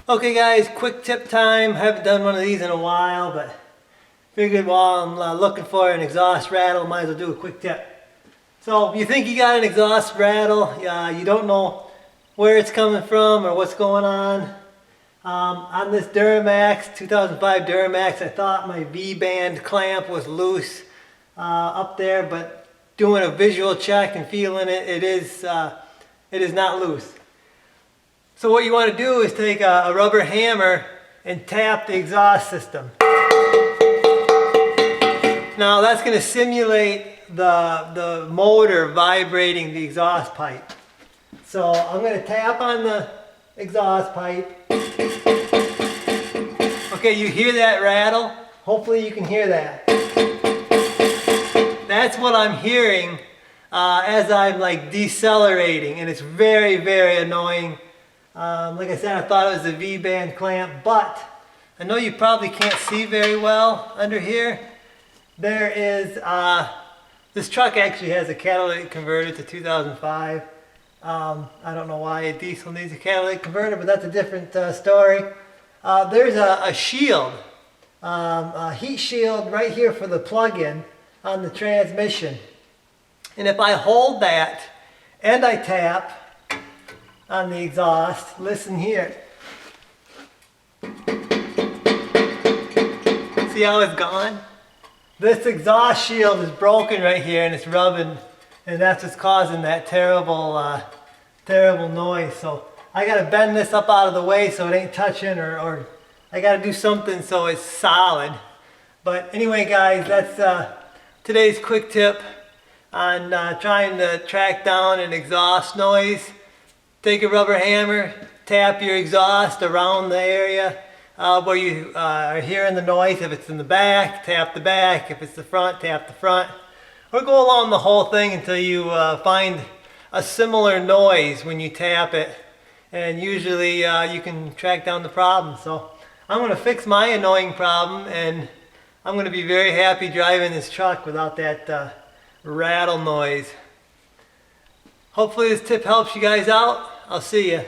Okay guys, quick tip time. Haven't done one of these in a while, but figured while I'm looking for an exhaust rattle, might as well do a quick tip. So you think you got an exhaust rattle, you don't know where it's coming from or what's going on this Duramax, 2005 Duramax, I thought my V-band clamp was loose up there, but doing a visual check and feeling it, it is not loose. So what you want to do is take a rubber hammer and tap the exhaust system. Now that's going to simulate the motor vibrating the exhaust pipe. So I'm going to tap on the exhaust pipe. Okay, you hear that rattle? Hopefully you can hear that. That's what I'm hearing as I'm like decelerating, and it's very, very annoying. Like I said, I thought it was a V-band clamp, but I know you probably can't see very well under here. There is, this truck actually has a catalytic converter to 2005. I don't know why a diesel needs a catalytic converter, but that's a different story. There's a shield, a heat shield right here for the plug-in on the transmission. And if I hold that and I tap on the exhaust, listen here. See how it's gone? This exhaust shield is broken right here and it's rubbing, and that's what's causing that terrible terrible noise. So I gotta bend this up out of the way so it ain't touching, or I gotta do something so it's solid. But anyway guys, that's today's quick tip on trying to track down an exhaust noise. Take a rubber hammer, tap your exhaust around the area where you are hearing the noise. If it's in the back, tap the back. If it's the front, tap the front. Or go along the whole thing until you find a similar noise when you tap it. And usually you can track down the problem. So I'm going to fix my annoying problem, and I'm going to be very happy driving this truck without that rattle noise. Hopefully this tip helps you guys out. I'll see you.